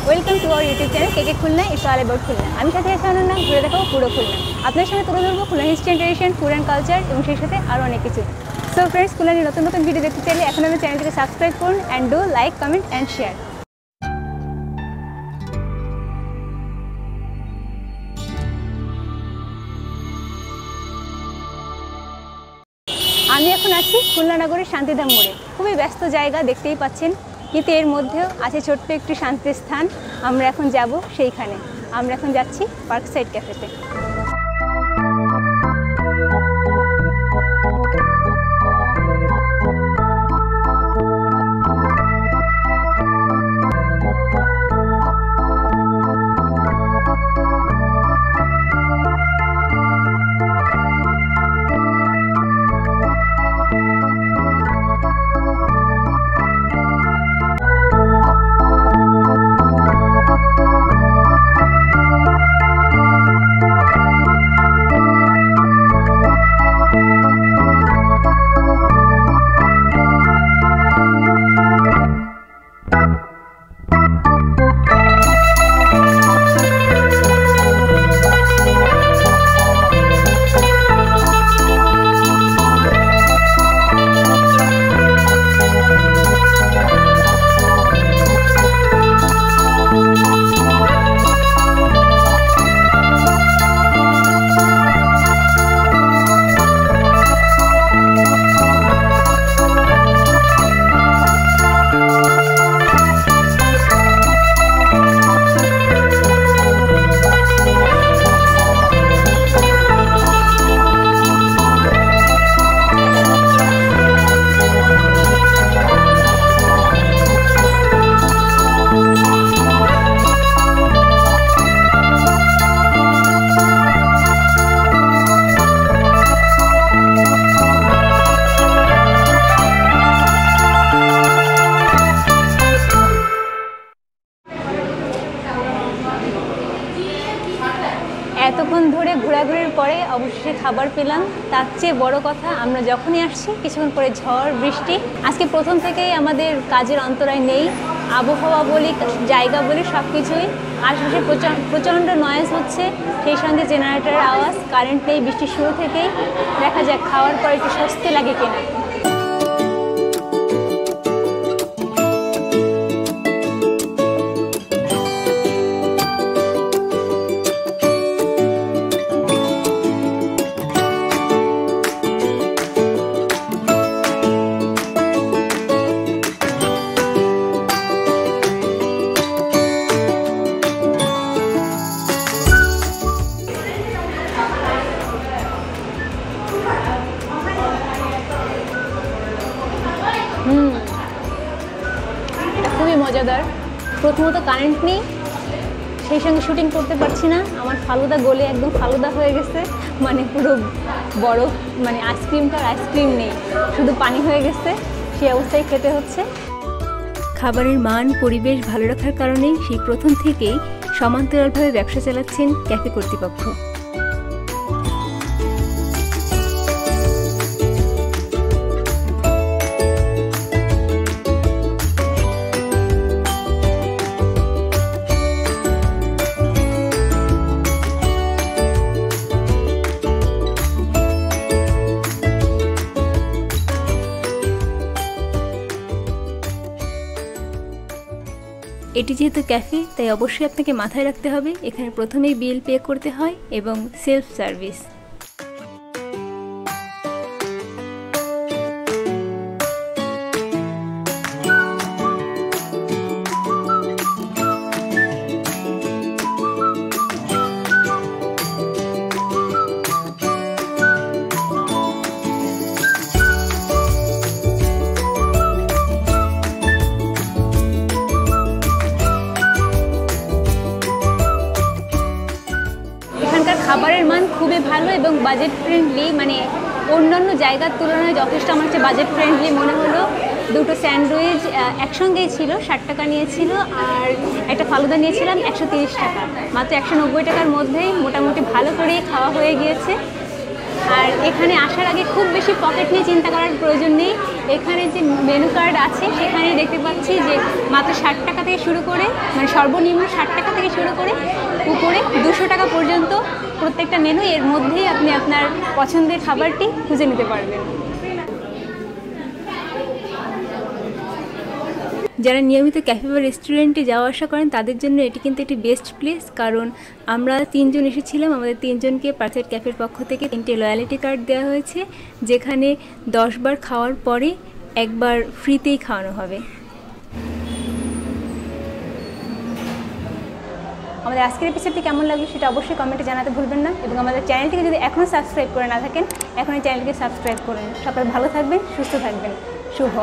Welcome to our YouTube channel KK Khulna it's all about Khulna. আমি সাথে আছি অনন্যা, ঘুরে দেখাবো পুরো খুলনা। আপনার সাথে তুলে ধরবো Khulna history and tradition, food and culture এবং সেই সাথে আরও অনেক কিছু। সো ফ্রেন্ডস, খুলনার নতুন নতুন ভিডিও দেখতে চাইলে এখন আমার চ্যানেলটিকে সাবস্ক্রাইব করুন and do like, comment and share. আমি এখন আছি খুলনা নগরের শান্তিধাম মোড়ে। খুবই ব্যস্ত জায়গা, দেখতেই পাচ্ছেন, কিন্তু এর মধ্যেও আছে ছোট্ট একটি শান্তির স্থান। আমরা এখন যাব সেইখানে। আমরা এখন যাচ্ছি পার্ক সাইড ক্যাফেতে। এতক্ষণ ধরে ঘোরাঘুরির পরে অবশ্যই খাবার পেলাম। তার চেয়ে বড় কথা, আমরা যখনই আসছি কিছুক্ষণ পরে ঝড় বৃষ্টি। আজকে প্রথম থেকেই আমাদের কাজের অন্তরায় নেই। আবহাওয়া বলি, জায়গা বলি, সব কিছুই। আশেপাশে প্রচণ্ড নয়েজ হচ্ছে, সেই সঙ্গে জেনারেটরের আওয়াজ, কারেন্ট নেই বৃষ্টির শুরু থেকেই। দেখা যাক খাওয়ার পর একটু স্বস্তি লাগে কিনা। এটা খুবই মজাদার। প্রথমত কারেন্ট নেই, সেই সঙ্গে শুটিং করতে পারছি না। আমার ফালুদা গলে একদম ফালুদা হয়ে গেছে, মানে পুরো বরফ, মানে আইসক্রিমটার আইসক্রিম নেই, শুধু পানি হয়ে গেছে। সেই অবস্থায় খেতে হচ্ছে। খাবারের মান, পরিবেশ ভালো রাখার কারণে সেই প্রথম থেকেই সমান্তরালভাবে ব্যবসা চালাচ্ছেন ক্যাফে কর্তৃপক্ষ। এটি যেহেতু ক্যাফে, তাই অবশ্যই আপনাকে মাথায় রাখতে হবে এখানে প্রথমেই বিল পে করতে হয় এবং সেলফ সার্ভিস। খাবারের মান খুবই ভালো এবং বাজেট ফ্রেন্ডলি, মানে অন্যান্য জায়গার তুলনায় যথেষ্ট আমার কাছে বাজেট ফ্রেন্ডলি মনে হলো। দুটো স্যান্ডউইচ একসঙ্গেই ছিল, 60 টাকা নিয়েছিল, আর একটা ফালুদা নিয়েছিলাম 130 টাকা। মাত্র 190 টাকার মধ্যেই মোটামুটি ভালো করেই খাওয়া হয়ে গিয়েছে। আর এখানে আসার আগে খুব বেশি পকেট নিয়ে চিন্তা করার প্রয়োজন নেই। এখানে যে মেনু কার্ড আছে সেখানে দেখতে পাচ্ছি যে মাত্র 60 টাকা থেকে শুরু করে, মানে সর্বনিম্ন 60 টাকা থেকে শুরু করে উপরে 200 টাকা পর্যন্ত প্রত্যেকটা মেনু। এর মধ্যেই আপনি আপনার পছন্দের খাবারটি খুঁজে নিতে পারবেন। যারা নিয়মিত ক্যাফে বা রেস্টুরেন্টে যাওয়া আসা করেন তাদের জন্য এটি কিন্তু একটি বেস্ট প্লেস, কারণ আমরা 3 জন এসেছিলাম। আমাদের 3 জনকে পারফেক্ট ক্যাফের পক্ষ থেকে 3টে লয়ালিটি কার্ড দেওয়া হয়েছে, যেখানে 10 বার খাওয়ার পরে একবার ফ্রিতেই খাওয়ানো হবে। আমাদের আজকের এপিসোডটি কেমন লাগলো সেটা অবশ্যই কমেন্টে জানাতে ভুলবেন না, এবং আমাদের চ্যানেলটিকে যদি এখনও সাবস্ক্রাইব করে না থাকেন এখনই চ্যানেলটিকে সাবস্ক্রাইব করুন। সবাই ভালো থাকবেন, সুস্থ থাকবেন। শুভ।